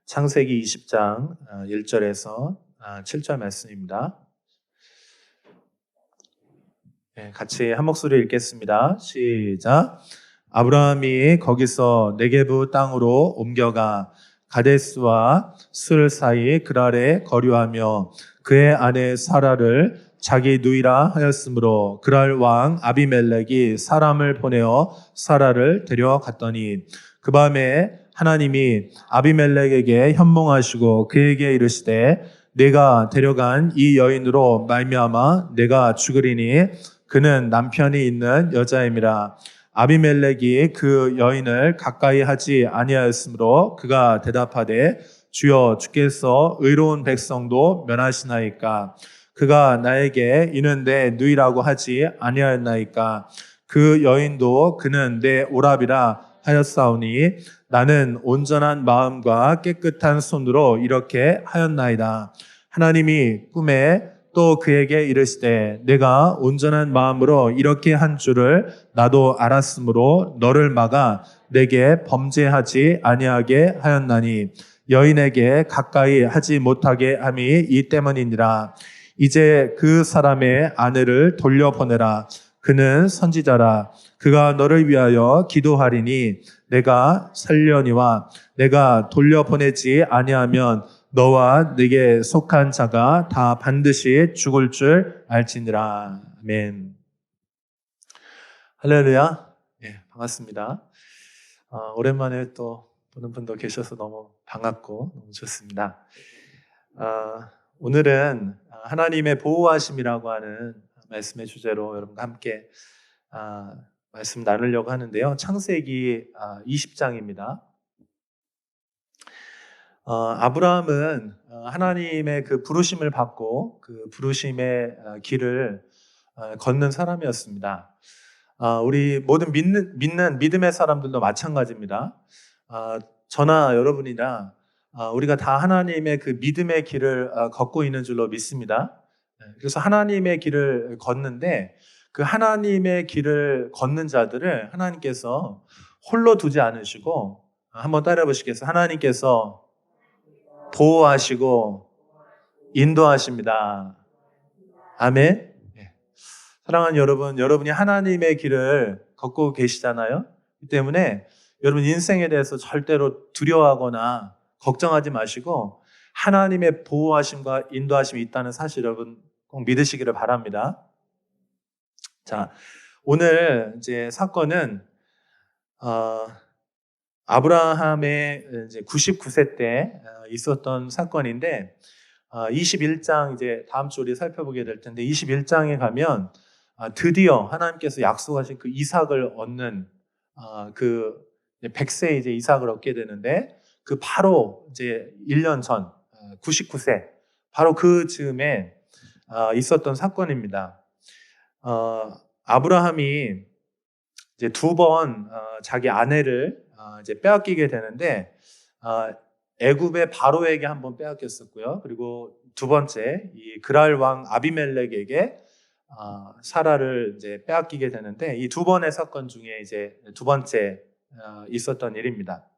창세기 20장 1절에서 7절 말씀입니다. 같이 한 목소리 읽겠습니다. 시작. 아브라함이 거기서 네게부 땅으로 옮겨가 가데스와 술 사이 그랄에 거류하며 그의 아내 사라를 자기 누이라 하였으므로 그랄 왕 아비멜렉이 사람을 보내어 사라를 데려갔더니 그 밤에 하나님이 아비멜렉에게 현몽하시고 그에게 이르시되 내가 데려간 이 여인으로 말미암아 내가 죽으리니 그는 남편이 있는 여자임이라. 아비멜렉이 그 여인을 가까이 하지 아니하였으므로 그가 대답하되 주여 주께서 의로운 백성도 면하시나이까. 그가 나에게 이는 내 누이라고 하지 아니하였나이까. 그 여인도 그는 내 오랍이라 하였사오니 나는 온전한 마음과 깨끗한 손으로 이렇게 하였나이다. 하나님이 꿈에 또 그에게 이르시되 내가 온전한 마음으로 이렇게 한 줄을 나도 알았으므로 너를 막아 내게 범죄하지 아니하게 하였나니 여인에게 가까이 하지 못하게 함이 이 때문이니라. 이제 그 사람의 아내를 돌려보내라. 그는 선지자라. 그가 너를 위하여 기도하리니 내가 살려니와 내가 돌려보내지 아니하면 너와 네게 속한 자가 다 반드시 죽을 줄 알지니라. 아멘. 할렐루야. 반갑습니다. 오랜만에 또 보는 분도 계셔서 너무 반갑고 너무 좋습니다. 오늘은 하나님의 보호하심이라고 하는 말씀의 주제로 여러분과 함께 말씀 나누려고 하는데요. 창세기 20장입니다. 아브라함은 하나님의 그 부르심을 받고 그 부르심의 길을 걷는 사람이었습니다. 우리 모든 믿는 믿음의 사람들도 마찬가지입니다. 저나 여러분이나 우리가 다 하나님의 그 믿음의 길을 걷고 있는 줄로 믿습니다. 그래서 하나님의 길을 걷는데 그 하나님의 길을 걷는 자들을 하나님께서 홀로 두지 않으시고 한번 따라해 보시겠어요? 하나님께서 보호하시고 인도하십니다. 아멘. 사랑하는 여러분, 여러분이 하나님의 길을 걷고 계시잖아요. 그 때문에 여러분 인생에 대해서 절대로 두려워하거나 걱정하지 마시고 하나님의 보호하심과 인도하심이 있다는 사실 여러분 꼭 믿으시기를 바랍니다. 자, 오늘 이제 사건은 아브라함의 이제 99세 때 있었던 사건인데 21장 이제 다음 주 우리 살펴보게 될 텐데 21장에 가면 드디어 하나님께서 약속하신 그 이삭을 얻는 그 100세 이제 이삭을 얻게 되는데 그 바로 이제 1년 전 99세 바로 그 즈음에 있었던 사건입니다. 아브라함이 이제 두 번 자기 아내를 이제 빼앗기게 되는데 애굽의 바로에게 한 번 빼앗겼었고요. 그리고 두 번째 이 그랄 왕 아비멜렉에게 사라를 이제 빼앗기게 되는데 이 두 번의 사건 중에 이제 두 번째 있었던 일입니다.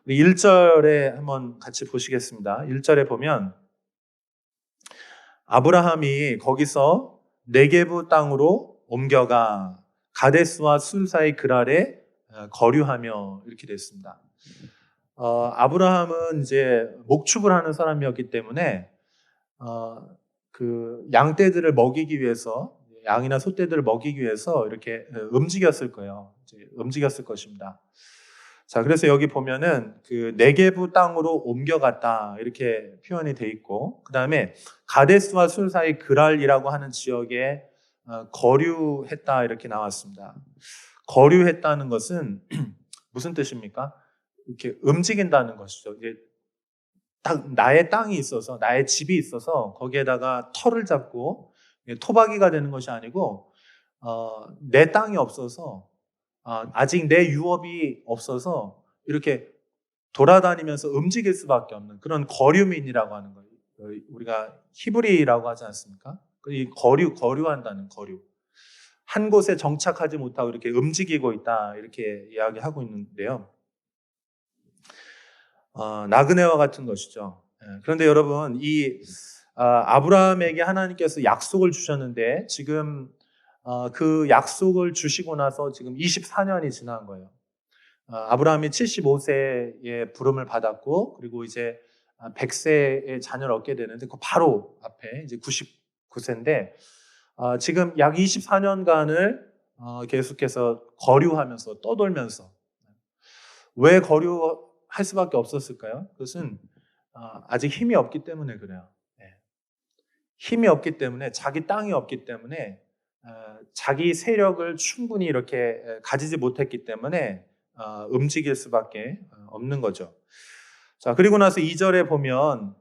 우리 1절에 한번 같이 보시겠습니다. 1절에 보면 아브라함이 거기서 네게부 땅으로 옮겨가 가데스와 술 사이 그랄에 거류하며 이렇게 됐습니다. 아브라함은 이제 목축을 하는 사람이었기 때문에 그 양떼들을 먹이기 위해서 양이나 소떼들을 먹이기 위해서 이렇게 움직였을 거예요. 이제 움직였을 것입니다. 자, 그래서 여기 보면은 그 네게부 땅으로 옮겨갔다 이렇게 표현이 돼 있고, 그 다음에 가데스와 술 사이 그랄이라고 하는 지역에 거류했다 이렇게 나왔습니다. 거류했다는 것은 무슨 뜻입니까? 이렇게 움직인다는 것이죠. 이게 딱 나의 땅이 있어서 나의 집이 있어서 거기에다가 터를 잡고 토박이가 되는 것이 아니고 내 땅이 없어서 아직 내 유업이 없어서 이렇게 돌아다니면서 움직일 수밖에 없는 그런 거류민이라고 하는 거예요. 우리가 히브리라고 하지 않습니까? 이 거류한다는 거류. 한 곳에 정착하지 못하고 이렇게 움직이고 있다 이렇게 이야기하고 있는데요. 나그네와 같은 것이죠. 그런데 여러분, 아브라함에게 하나님께서 약속을 주셨는데 지금 그 약속을 주시고 나서 지금 24년이 지난 거예요. 아브라함이 75세에 부름을 받았고, 그리고 이제 100세의 자녀를 얻게 되는데, 그 바로 앞에 이제 99세인데, 지금 약 24년간을 계속해서 거류하면서 떠돌면서, 왜 거류할 수밖에 없었을까요? 그것은 아직 힘이 없기 때문에 그래요. 힘이 없기 때문에, 자기 땅이 없기 때문에, 자기 세력을 충분히 이렇게 가지지 못했기 때문에 움직일 수밖에 없는 거죠. 자, 그리고 나서 2절에 보면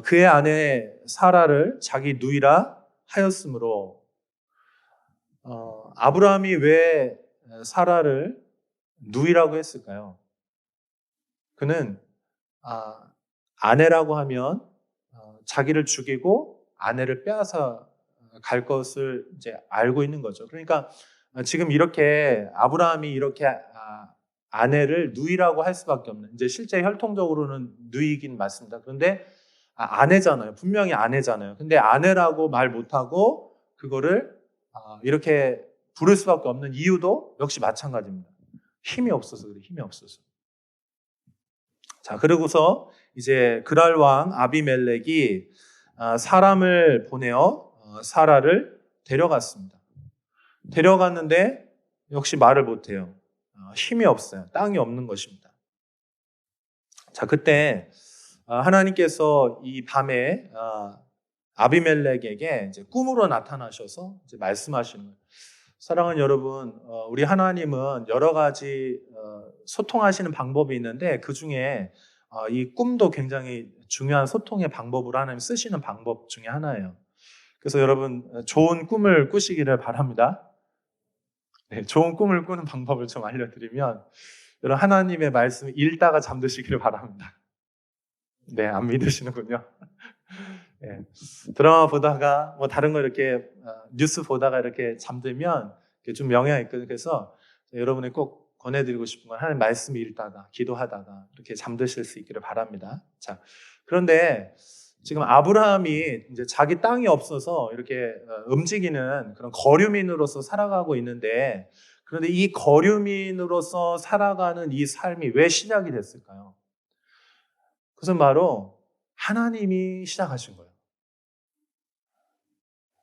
그의 아내 사라를 자기 누이라 하였으므로, 아브라함이 왜 사라를 누이라고 했을까요? 그는 아내라고 하면 자기를 죽이고 아내를 빼앗아 갈 것을 이제 알고 있는 거죠. 그러니까 지금 이렇게 아브라함이 이렇게 아내를 누이라고 할 수밖에 없는, 이제 실제 혈통적으로는 누이긴 맞습니다. 그런데 아내잖아요. 분명히 아내잖아요. 근데 아내라고 말 못하고 그거를 이렇게 부를 수밖에 없는 이유도 역시 마찬가지입니다. 힘이 없어서 그래요. 힘이 없어서. 자, 그러고서 이제 그랄 왕 아비멜렉이 사람을 보내어 사라를 데려갔습니다. 데려갔는데 역시 말을 못해요. 힘이 없어요. 땅이 없는 것입니다. 자, 그때 하나님께서 이 밤에 아비멜렉에게 이제 꿈으로 나타나셔서 이제 말씀하시는 거예요. 사랑하는 여러분, 우리 하나님은 여러 가지 소통하시는 방법이 있는데 그 중에 이 꿈도 굉장히 중요한 소통의 방법으로 하나님 쓰시는 방법 중에 하나예요. 그래서 여러분, 좋은 꿈을 꾸시기를 바랍니다. 네, 좋은 꿈을 꾸는 방법을 좀 알려드리면, 여러분 하나님의 말씀 읽다가 잠드시기를 바랍니다. 네, 안 믿으시는군요. 네, 드라마 보다가 뭐 다른 거 이렇게 뉴스 보다가 이렇게 잠들면 좀 영향이 있거든요. 그래서 여러분이 꼭 권해드리고 싶은 건 하나님 말씀 읽다가 기도하다가 이렇게 잠드실 수 있기를 바랍니다. 자, 그런데 지금 아브라함이 이제 자기 땅이 없어서 이렇게 움직이는 그런 거류민으로서 살아가고 있는데, 그런데 이 거류민으로서 살아가는 이 삶이 왜 시작이 됐을까요? 그것은 바로 하나님이 시작하신 거예요.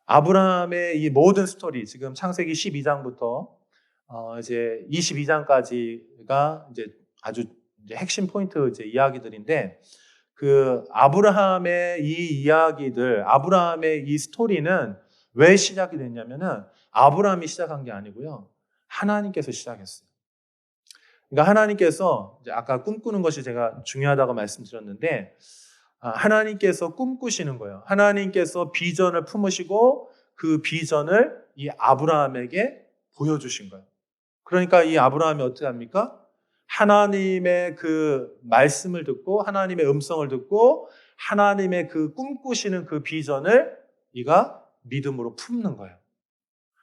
아브라함의 이 모든 스토리, 지금 창세기 12장부터 이제 22장까지가 이제 아주 이제 핵심 포인트 이제 이야기들인데, 그 아브라함의 이 이야기들, 아브라함의 이 스토리는 왜 시작이 됐냐면은 아브라함이 시작한 게 아니고요, 하나님께서 시작했어요. 그러니까 하나님께서 이제 아까 꿈꾸는 것이 제가 중요하다고 말씀드렸는데, 하나님께서 꿈꾸시는 거예요. 하나님께서 비전을 품으시고 그 비전을 이 아브라함에게 보여주신 거예요. 그러니까 이 아브라함이 어떻게 합니까? 하나님의 그 말씀을 듣고 하나님의 음성을 듣고 하나님의 그 꿈꾸시는 그 비전을 이가 믿음으로 품는 거예요.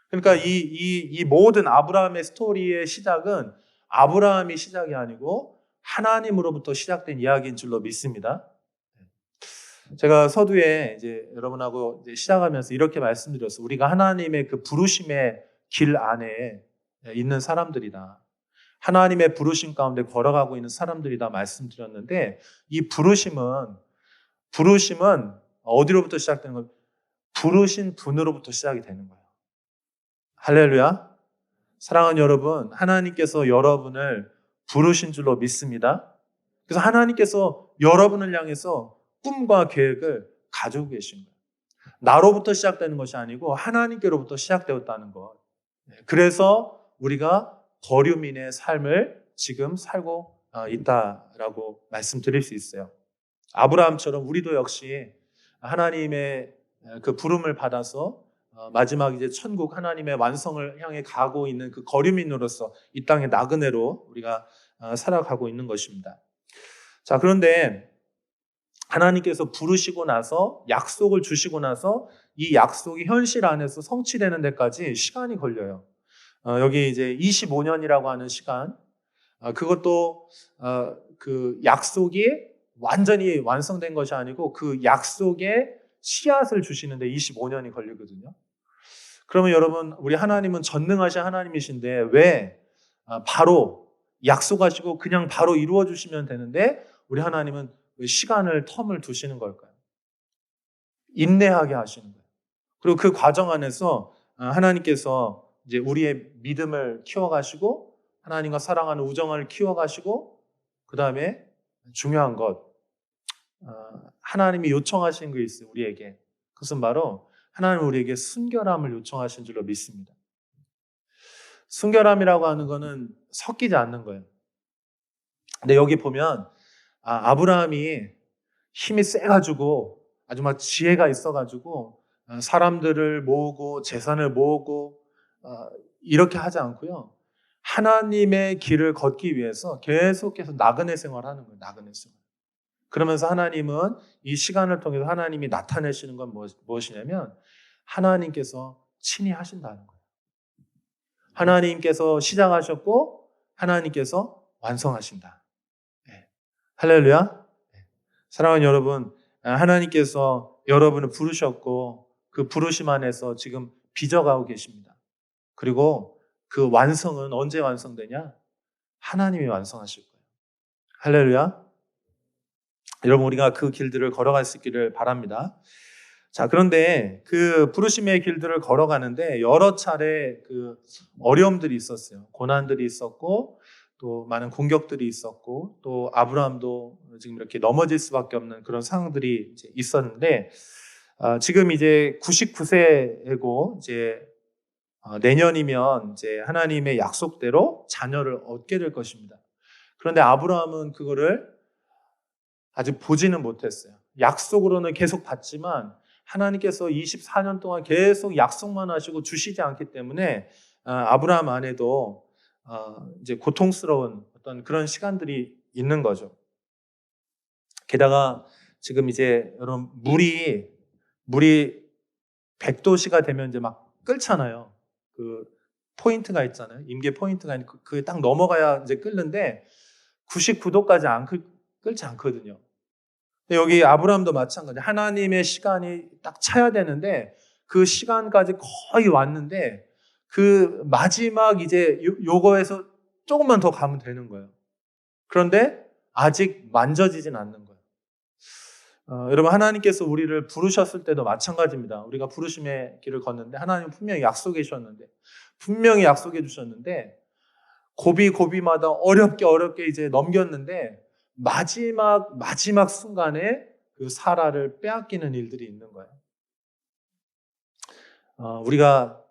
그러니까 이 모든 아브라함의 스토리의 시작은 아브라함이 시작이 아니고 하나님으로부터 시작된 이야기인 줄로 믿습니다. 제가 서두에 이제 여러분하고 이제 시작하면서 이렇게 말씀드렸어요. 우리가 하나님의 그 부르심의 길 안에 있는 사람들이다. 하나님의 부르심 가운데 걸어가고 있는 사람들이다 말씀드렸는데, 이 부르심은 어디로부터 시작되는 거예요? 부르신 분으로부터 시작이 되는 거예요. 할렐루야. 사랑하는 여러분, 하나님께서 여러분을 부르신 줄로 믿습니다. 그래서 하나님께서 여러분을 향해서 꿈과 계획을 가지고 계신 거예요. 나로부터 시작되는 것이 아니고 하나님께로부터 시작되었다는 것. 그래서 우리가 거류민의 삶을 지금 살고 있다라고 말씀드릴 수 있어요. 아브라함처럼 우리도 역시 하나님의 그 부름을 받아서 마지막 이제 천국 하나님의 완성을 향해 가고 있는 그 거류민으로서 이 땅의 나그네로 우리가 살아가고 있는 것입니다. 자, 그런데 하나님께서 부르시고 나서 약속을 주시고 나서 이 약속이 현실 안에서 성취되는 데까지 시간이 걸려요. 여기 이제 25년이라고 하는 시간, 그것도 그 약속이 완전히 완성된 것이 아니고 그 약속에 씨앗을 주시는데 25년이 걸리거든요. 그러면 여러분, 우리 하나님은 전능하신 하나님이신데 왜 바로 약속하시고 그냥 바로 이루어 주시면 되는데 우리 하나님은 왜 시간을 텀을 두시는 걸까요? 인내하게 하시는 거예요. 그리고 그 과정 안에서 하나님께서 이제 우리의 믿음을 키워가시고 하나님과 사랑하는 우정을 키워가시고 그 다음에 중요한 것, 하나님이 요청하신 게 있어요. 우리에게. 그것은 바로 하나님 우리에게 순결함을 요청하신 줄로 믿습니다. 순결함이라고 하는 것은 섞이지 않는 거예요. 근데 여기 보면 아브라함이 힘이 세가지고 아주 막 지혜가 있어가지고 사람들을 모으고 재산을 모으고 이렇게 하지 않고요. 하나님의 길을 걷기 위해서 계속해서 나그네 생활하는 거예요. 나그네 생활. 그러면서 하나님은 이 시간을 통해서 하나님이 나타내시는 건 무엇이냐면 하나님께서 친히 하신다는 거예요. 하나님께서 시작하셨고 하나님께서 완성하신다. 네. 할렐루야. 네. 사랑하는 여러분, 하나님께서 여러분을 부르셨고 그 부르심 안에서 지금 빚어가고 계십니다. 그리고 그 완성은 언제 완성되냐? 하나님이 완성하실 거예요. 할렐루야. 여러분, 우리가 그 길들을 걸어갈 수 있기를 바랍니다. 자, 그런데 그 부르심의 길들을 걸어가는데 여러 차례 그 어려움들이 있었어요. 고난들이 있었고 또 많은 공격들이 있었고 또 아브라함도 지금 이렇게 넘어질 수밖에 없는 그런 상황들이 이제 있었는데 지금 이제 99세이고 이제 내년이면 이제 하나님의 약속대로 자녀를 얻게 될 것입니다. 그런데 아브라함은 그거를 아직 보지는 못했어요. 약속으로는 계속 받지만 하나님께서 24년 동안 계속 약속만 하시고 주시지 않기 때문에 아브라함 안에도 이제 고통스러운 어떤 그런 시간들이 있는 거죠. 게다가 지금 이제 여러분 물이 100도씨가 되면 이제 막 끓잖아요. 그 포인트가 있잖아요. 임계 포인트가 있는 그게 딱 넘어가야 이제 끓는데 99도까지 끓지 않거든요. 여기 아브라함도 마찬가지. 하나님의 시간이 딱 차야 되는데 그 시간까지 거의 왔는데 그 마지막 이제 요거에서 조금만 더 가면 되는 거예요. 그런데 아직 만져지진 않는 거예요. 여러분, 하나님께서 우리를 부르셨을 때도 마찬가지입니다. 우리가 부르심의 길을 걷는데 하나님은 분명히 약속해 주셨는데 분명히 약속해 주셨는데 고비마다 어렵게 이제 넘겼는데 마지막 순간에 그 사라를 빼앗기는 일들이 있는 거예요. 우리가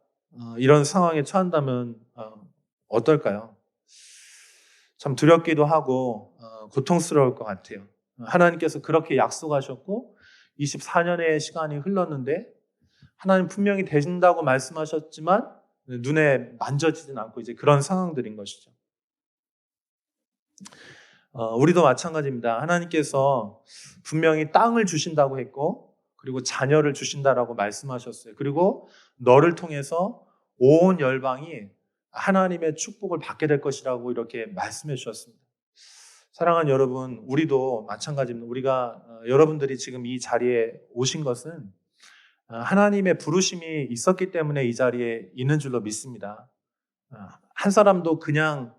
이런 상황에 처한다면 어떨까요? 참 두렵기도 하고 고통스러울 것 같아요. 하나님께서 그렇게 약속하셨고 24년의 시간이 흘렀는데 하나님 분명히 되신다고 말씀하셨지만 눈에 만져지진 않고 이제 그런 상황들인 것이죠. 우리도 마찬가지입니다. 하나님께서 분명히 땅을 주신다고 했고 그리고 자녀를 주신다라고 말씀하셨어요. 그리고 너를 통해서 온 열방이 하나님의 축복을 받게 될 것이라고 이렇게 말씀해 주셨습니다. 사랑하는 여러분, 우리도 마찬가지입니다. 우리가 여러분들이 지금 이 자리에 오신 것은 하나님의 부르심이 있었기 때문에 이 자리에 있는 줄로 믿습니다. 한 사람도 그냥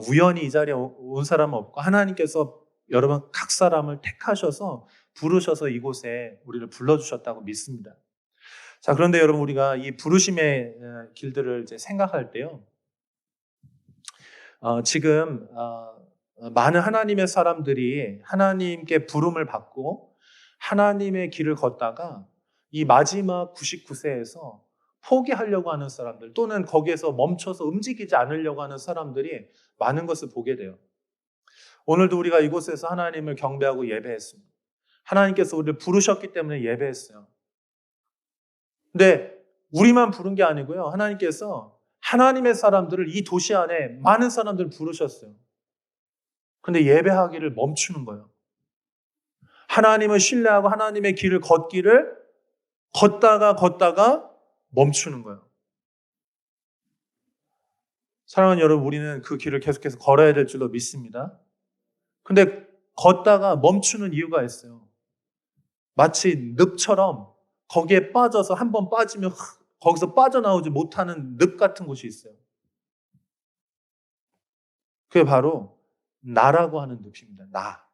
우연히 이 자리에 온 사람은 없고 하나님께서 여러분 각 사람을 택하셔서 부르셔서 이곳에 우리를 불러주셨다고 믿습니다. 자, 그런데 여러분 우리가 이 부르심의 길들을 이제 생각할 때요. 지금 많은 하나님의 사람들이 하나님께 부름을 받고 하나님의 길을 걷다가 이 마지막 99세에서 포기하려고 하는 사람들 또는 거기에서 멈춰서 움직이지 않으려고 하는 사람들이 많은 것을 보게 돼요. 오늘도 우리가 이곳에서 하나님을 경배하고 예배했습니다. 하나님께서 우리를 부르셨기 때문에 예배했어요. 근데 우리만 부른 게 아니고요. 하나님께서 하나님의 사람들을 이 도시 안에 많은 사람들을 부르셨어요. 근데 예배하기를 멈추는 거예요. 하나님을 신뢰하고 하나님의 길을 걷다가 멈추는 거예요. 사랑하는 여러분, 우리는 그 길을 계속해서 걸어야 될 줄로 믿습니다. 근데 걷다가 멈추는 이유가 있어요. 마치 늪처럼 거기에 빠져서 한번 빠지면 거기서 빠져나오지 못하는 늪 같은 곳이 있어요. 그게 바로 나라고 하는 늪입니다. 나.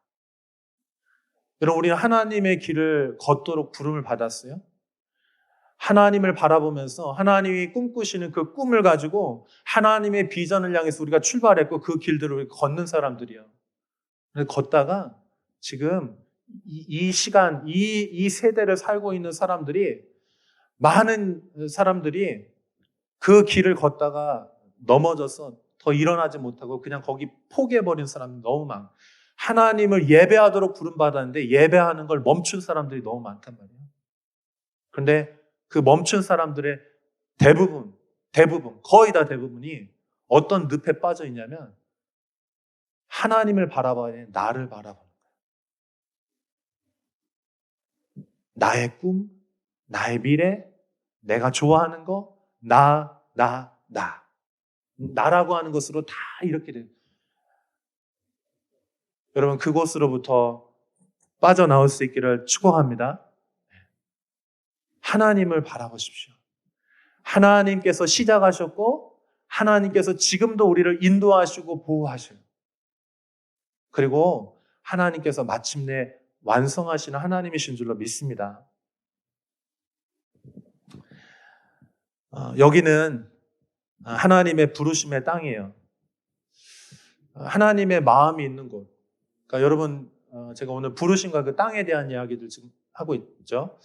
여러분, 우리는 하나님의 길을 걷도록 부름을 받았어요. 하나님을 바라보면서 하나님이 꿈꾸시는 그 꿈을 가지고 하나님의 비전을 향해서 우리가 출발했고 그 길들을 걷는 사람들이에요. 걷다가 지금 이 시간, 이 세대를 살고 있는 사람들이, 많은 사람들이 그 길을 걷다가 넘어져서 더 일어나지 못하고 그냥 거기 포기해버린 사람이 너무 많아요. 하나님을 예배하도록 부름받았는데 예배하는 걸 멈춘 사람들이 너무 많단 말이에요. 그런데 그 멈춘 사람들의 대부분, 거의 다 대부분이 어떤 늪에 빠져 있냐면 하나님을 바라봐야 돼. 나를 바라보는 거예요. 나의 꿈, 나의 미래, 내가 좋아하는 거, 나. 나라고 하는 것으로 다 이렇게 돼요. 여러분, 그곳으로부터 빠져나올 수 있기를 축원합니다. 하나님을 바라보십시오. 하나님께서 시작하셨고 하나님께서 지금도 우리를 인도하시고 보호하셔요. 그리고 하나님께서 마침내 완성하시는 하나님이신 줄로 믿습니다. 여기는 하나님의 부르심의 땅이에요. 하나님의 마음이 있는 곳. 그러니까 여러분, 제가 오늘 부르심과 그 땅에 대한 이야기들 지금 하고 있죠.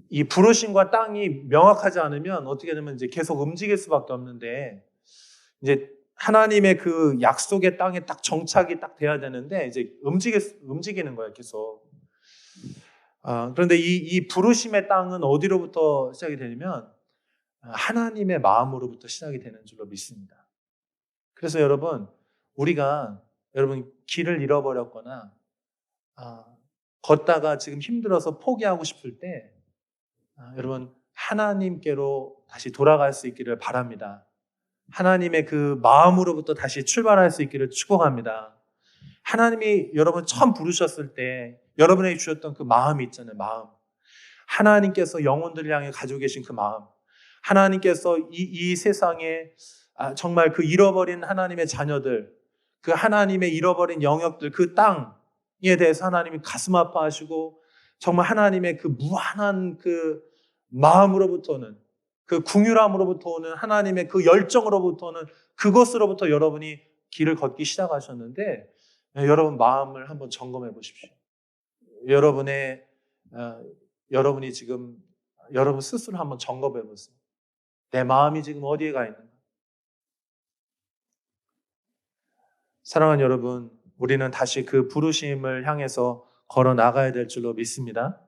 이 부르심과 땅이 명확하지 않으면 어떻게 되면 이제 계속 움직일 수밖에 없는데, 이제 하나님의 그 약속의 땅에 딱 정착이 딱 돼야 되는데 이제 움직이는 거예요, 계속. 그런데 이 부르심의 땅은 어디로부터 시작이 되냐면 하나님의 마음으로부터 시작이 되는 줄로 믿습니다. 그래서 우리가 길을 잃어버렸거나 걷다가 지금 힘들어서 포기하고 싶을 때 여러분, 하나님께로 다시 돌아갈 수 있기를 바랍니다. 하나님의 그 마음으로부터 다시 출발할 수 있기를 축복합니다. 하나님이 여러분 처음 부르셨을 때 여러분에게 주셨던 그 마음이 있잖아요. 마음. 하나님께서 영혼들을 향해 가지고 계신 그 마음. 하나님께서 이 세상에 정말 그 잃어버린 하나님의 자녀들, 그 하나님의 잃어버린 영역들, 그 땅에 대해서 하나님이 가슴 아파하시고 정말 하나님의 그 무한한 그 마음으로부터는, 그 궁유함으로부터 오는 하나님의 그 열정으로부터는, 그것으로부터 여러분이 길을 걷기 시작하셨는데, 여러분 마음을 한번 점검해 보십시오. 여러분이 지금 여러분 스스로 한번 점검해 보세요. 내 마음이 지금 어디에 가 있는가? 사랑하는 여러분, 우리는 다시 그 부르심을 향해서 걸어 나가야 될 줄로 믿습니다.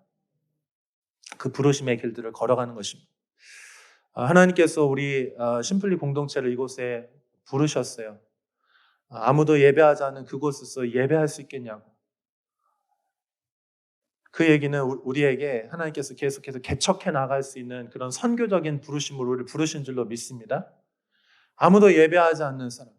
그 부르심의 길들을 걸어가는 것입니다. 하나님께서 우리 심플리 공동체를 이곳에 부르셨어요. 아무도 예배하지 않는 그곳에서 예배할 수 있겠냐고. 그 얘기는 우리에게 하나님께서 계속해서 개척해 나갈 수 있는 그런 선교적인 부르심으로 우리를 부르신 줄로 믿습니다. 아무도 예배하지 않는 사람,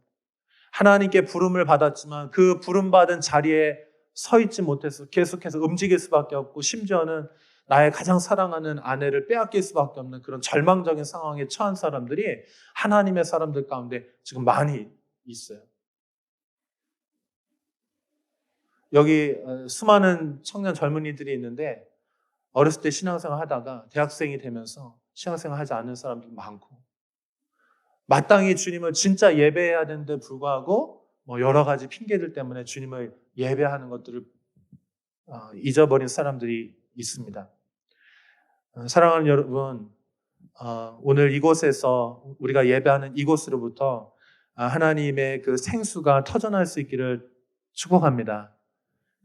하나님께 부름을 받았지만 그 부름받은 자리에 서 있지 못해서 계속해서 움직일 수밖에 없고, 심지어는 나의 가장 사랑하는 아내를 빼앗길 수밖에 없는 그런 절망적인 상황에 처한 사람들이 하나님의 사람들 가운데 지금 많이 있어요. 여기 수많은 청년 젊은이들이 있는데 어렸을 때 신앙생활 하다가 대학생이 되면서 신앙생활 하지 않는 사람도 많고, 마땅히 주님을 진짜 예배해야 되는데 불구하고 여러 가지 핑계들 때문에 주님을 예배하는 것들을 잊어버린 사람들이 있습니다. 사랑하는 여러분, 오늘 이곳에서 우리가 예배하는 이곳으로부터 하나님의 그 생수가 터져날 수 있기를 축복합니다.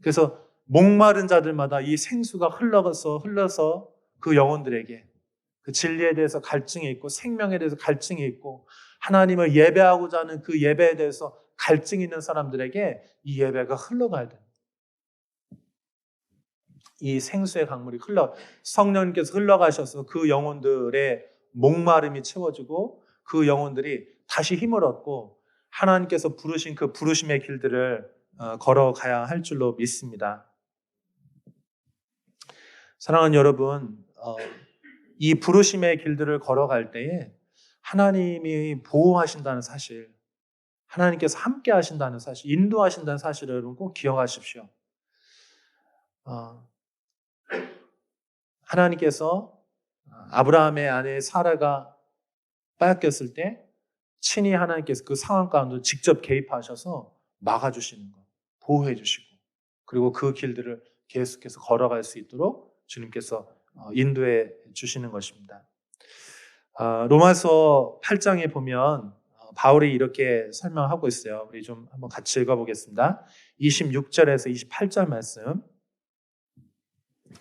그래서 목마른 자들마다 이 생수가 흘러서 그 영혼들에게 그 진리에 대해서 갈증이 있고 생명에 대해서 갈증이 있고 하나님을 예배하고자 하는 그 예배에 대해서 갈증이 있는 사람들에게 이 예배가 흘러가야 됩니다. 이 생수의 강물이 성령님께서 흘러가셔서 그 영혼들의 목마름이 채워지고 그 영혼들이 다시 힘을 얻고 하나님께서 부르신 그 부르심의 길들을 걸어가야 할 줄로 믿습니다. 사랑하는 여러분, 이 부르심의 길들을 걸어갈 때에 하나님이 보호하신다는 사실, 하나님께서 함께 하신다는 사실, 인도하신다는 사실을 여러분 꼭 기억하십시오. 하나님께서 아브라함의 아내 사라가 빼앗겼을 때 친히 하나님께서 그 상황 가운데 직접 개입하셔서 막아주시는 것, 보호해 주시고, 그리고 그 길들을 계속해서 걸어갈 수 있도록 주님께서 인도해 주시는 것입니다. 로마서 8장에 보면 바울이 이렇게 설명하고 있어요. 우리 좀 한번 같이 읽어보겠습니다. 26절에서 28절 말씀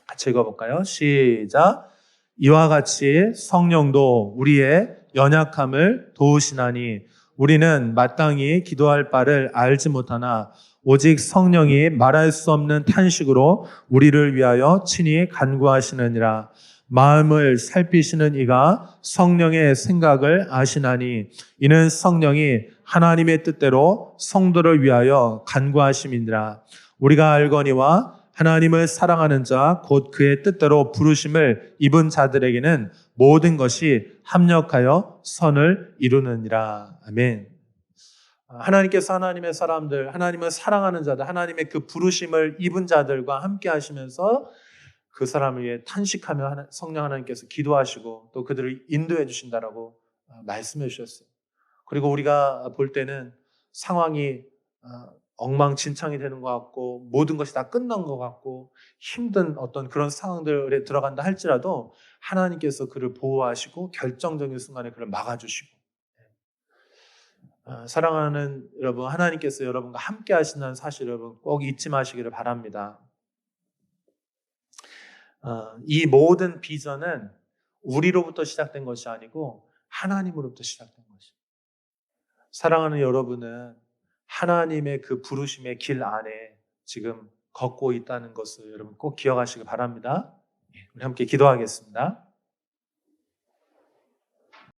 같이 읽어볼까요? 시작. 이와 같이 성령도 우리의 연약함을 도우시나니 우리는 마땅히 기도할 바를 알지 못하나 오직 성령이 말할 수 없는 탄식으로 우리를 위하여 친히 간구하시느니라. 마음을 살피시는 이가 성령의 생각을 아시나니 이는 성령이 하나님의 뜻대로 성도를 위하여 간구하심이니라. 우리가 알거니와 하나님을 사랑하는 자 곧 그의 뜻대로 부르심을 입은 자들에게는 모든 것이 합력하여 선을 이루느니라. 아멘. 하나님께서 하나님의 사람들, 하나님을 사랑하는 자들, 하나님의 그 부르심을 입은 자들과 함께 하시면서 그 사람을 위해 탄식하며 성령 하나님께서 기도하시고 또 그들을 인도해 주신다라고 말씀해 주셨어요. 그리고 우리가 볼 때는 상황이 엉망진창이 되는 것 같고 모든 것이 다 끝난 것 같고 힘든 어떤 그런 상황들에 들어간다 할지라도 하나님께서 그를 보호하시고 결정적인 순간에 그를 막아주시고, 사랑하는 여러분, 하나님께서 여러분과 함께 하신다는 사실 여러분 꼭 잊지 마시기를 바랍니다. 이 모든 비전은 우리로부터 시작된 것이 아니고 하나님으로부터 시작된 것입니다. 사랑하는 여러분은 하나님의 그 부르심의 길 안에 지금 걷고 있다는 것을 여러분 꼭 기억하시기 바랍니다. 우리 함께 기도하겠습니다.